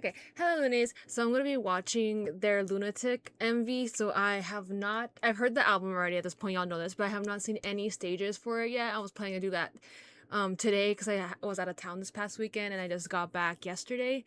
Okay, hello Lunes. So I'm gonna be watching their Lunatic MV. So I've heard the album already at this point, y'all know this, but I have not seen any stages for it yet. I was planning to do that today because was out of town this past weekend and I just got back yesterday.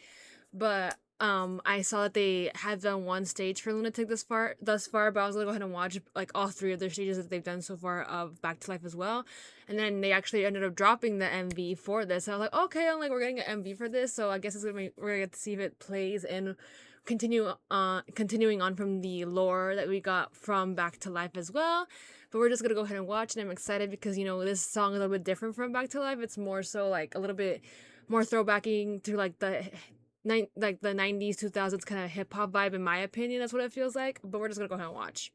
But I saw that they had done one stage for Lunatic thus far, but I was gonna go ahead and watch like all three of their stages that they've done so far of Back to Life as well. And then they actually ended up dropping the MV for this. I was like, okay, we're getting an MV for this, so I guess we're gonna get to see if it plays and continuing on from the lore that we got from Back to Life as well. But we're just gonna go ahead and watch, and I'm excited because this song is a little bit different from Back to Life. It's more so like a little bit more throwbacking to like the 90s 2000s kind of hip hop vibe, in my opinion. That's what it feels like. But we're just gonna go ahead and watch.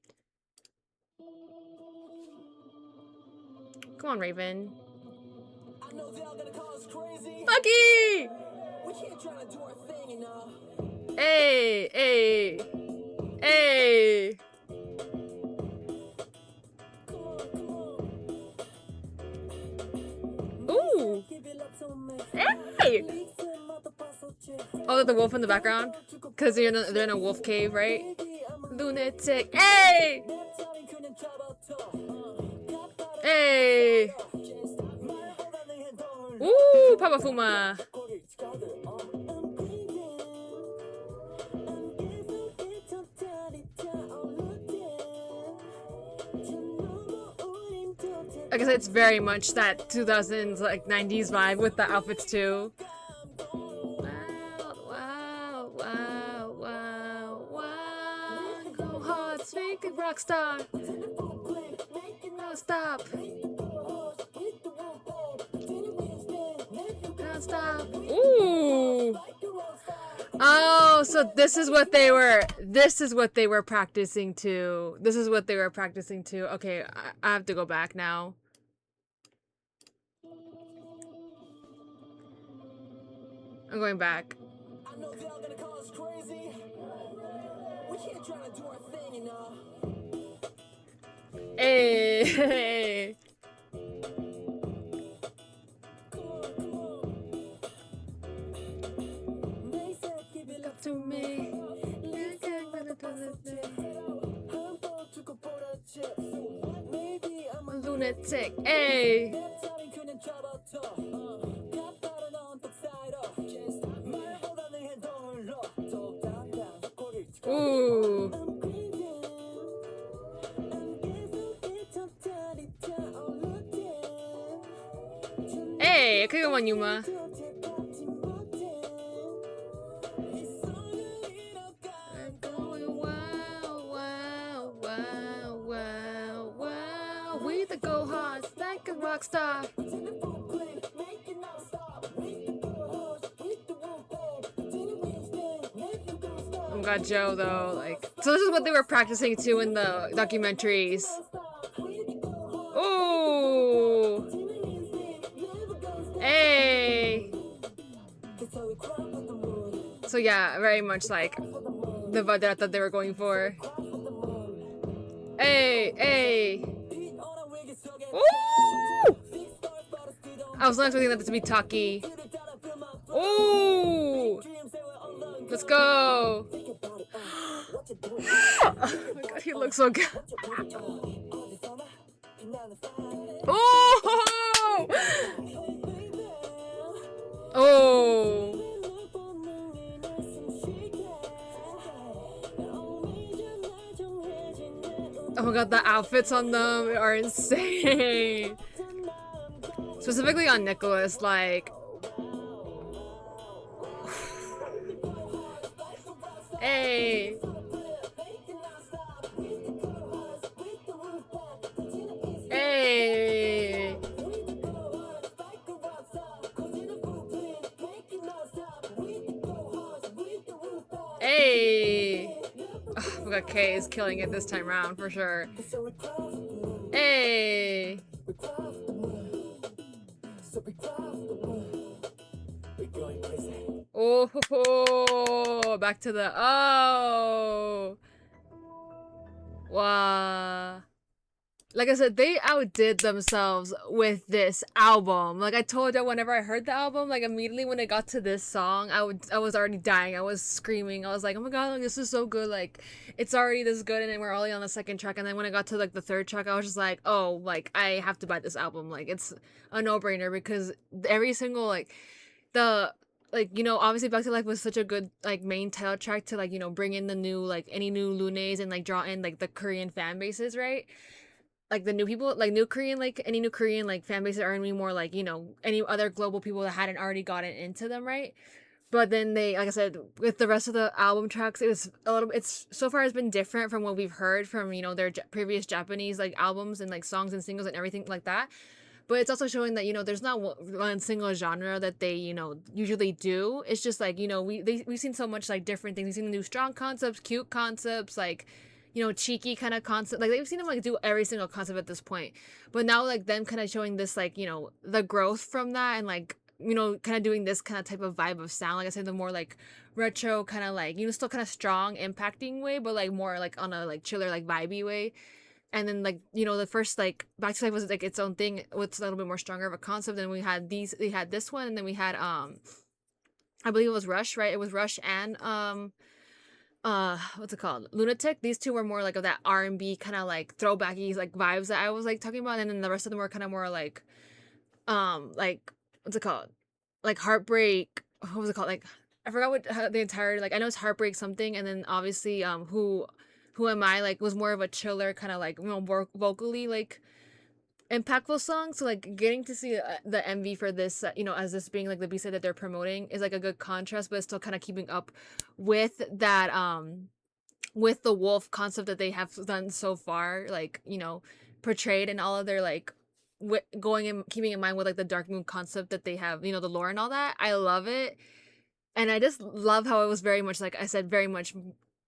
Come on, Raven. I know they're gonna call us crazy. Bucky! We can't try to do our thing, you know. Hey, hey, hey. Ooh. Hey! Oh, the wolf in the background? Because they're in a wolf cave, right? Lunatic. Hey! Hey! Ooh, Papa Fuma. I guess it's very much that 2000s, like 90s vibe with the outfits too. Wow, wow, wow, wow. Go hard, speak a rock star. No stop. Don't stop. Ooh. Oh, so this is what they were practicing to. Okay, I have to go back now. I'm going back. I know they're gonna call us crazy. We can't try to do our thing, you know. Hey. To me. I'm a lunatic. Hey. Ooh. Hey, 그거 만 유마. We the go hard, like a rock star. Oh god, Joe though, like, so this is what they were practicing too in the documentaries. Ooh. Hey. So yeah, very much like the vibe that I thought they were going for. Hey, hey. Ooh! I was not expecting that to be Taki. Ooh! Let's go! Oh my god, he looks so good. Oh! Oh! Oh my god, the outfits on them are insane. Specifically on Nicholas, like... Hey! Hey! Hey! Oh, we got K is killing it this time around for sure. Hey! Oh, ho, ho. Back to the oh. Wow. like I said, they outdid themselves with this album. Like I told you, whenever I heard the album, like immediately when it got to this song, I was already dying. I was screaming. I was like, oh my god, like, this is so good. Like it's already this good, and then we're only on the second track. And then when I got to like the third track, I was just like, oh, like I have to buy this album. Like it's a no brainer because every single the obviously Back to Life was such a good like main title track to like bring in the new like any new Lunes and like draw in like the Korean fan bases, right? Like the new people, like new Korean, like any new Korean like fan base that are any more like any other global people that hadn't already gotten into them, right? But then they, like I said, with the rest of the album tracks, it was a little. It's so far has been different from what we've heard from their previous Japanese like albums and like songs and singles and everything like that. But it's also showing that there's not one single genre that they usually do. It's just like we've seen so much like different things. We've seen new strong concepts, cute concepts, like cheeky kind of concept. Like they've seen them like do every single concept at this point. But now like them kind of showing this like the growth from that and like kind of doing this kind of type of vibe of sound. Like I said, the more like retro kind of like still kind of strong impacting way, but like more like on a like chiller like vibey way. And then like the first like Back to Life was like its own thing with a little bit more stronger of a concept. Then we had this one, and then we had I believe it was Rush, right? It was Rush and what's it called, Lunatic. These two were more like of that R&B kind of like throwbacky like vibes that I was like talking about, and then the rest of them were kind of more like what's it called, like Heartbreak. What was it called? Like I forgot what the entire like I know it's Heartbreak something, and then obviously who am I like was more of a chiller kind of like more vocally like impactful song. So like getting to see the MV for this as this being like the B-side that they're promoting is like a good contrast, but it's still kind of keeping up with that with the wolf concept that they have done so far, like portrayed in all of their like going and keeping in mind with like the dark moon concept that they have, the lore and all that. I love it. And I just love how it was very much, like I said, very much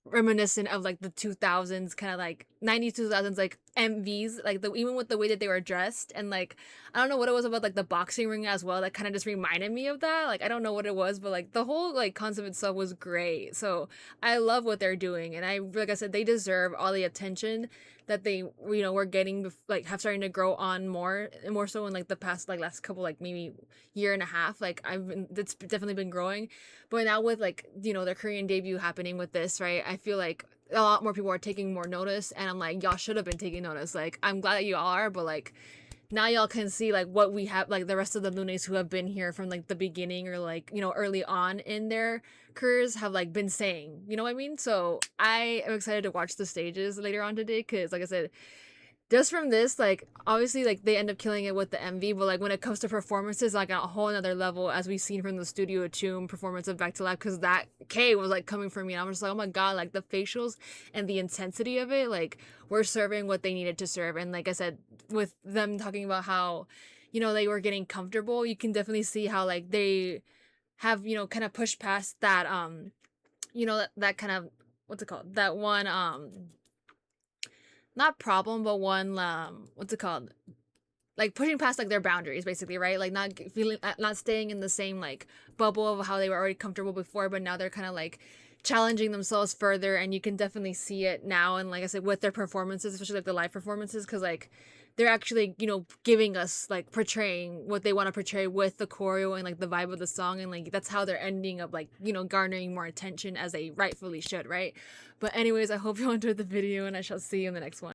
reminiscent of like the 2000s kind of like 90s 2000s like MVs, like the even with the way that they were dressed. And like I don't know what it was about like the boxing ring as well that kind of just reminded me of that. Like I don't know what it was, but like the whole like concept itself was great. So I love what they're doing, and I, like I said, they deserve all the attention that they were getting, like have starting to grow on more and more so in like the past like last couple like maybe year and a half. Like it's definitely been growing. But now with like their Korean debut happening with this, right, I feel like a lot more people are taking more notice, and I'm like, y'all should have been taking notice. Like I'm glad that you all are, but like now y'all can see like what we have, like the rest of the Lunes who have been here from like the beginning or like early on in their careers have like been saying, you know what I mean? So I am excited to watch the stages later on today, because like I said, just from this, like obviously like they end up killing it with the MV, but like when it comes to performances, like at a whole another level, as we've seen from the Studio Tomb performance of Back to Life, because that K was like coming from me, and I was just like, oh my god, like the facials and the intensity of it, like were serving what they needed to serve. And like I said, with them talking about how they were getting comfortable, you can definitely see how like they have kind of pushed past that that kind of, what's it called, that one not problem, but one what's it called, like pushing past like their boundaries basically, right? Like not feeling, not staying in the same like bubble of how they were already comfortable before, but now they're kind of like challenging themselves further. And you can definitely see it now, and like I said, with their performances, especially like the live performances, because like they're actually giving us like portraying what they want to portray with the choreo and like the vibe of the song, and like that's how they're ending up like garnering more attention, as they rightfully should, right? But anyways, I hope you enjoyed the video, and I shall see you in the next one.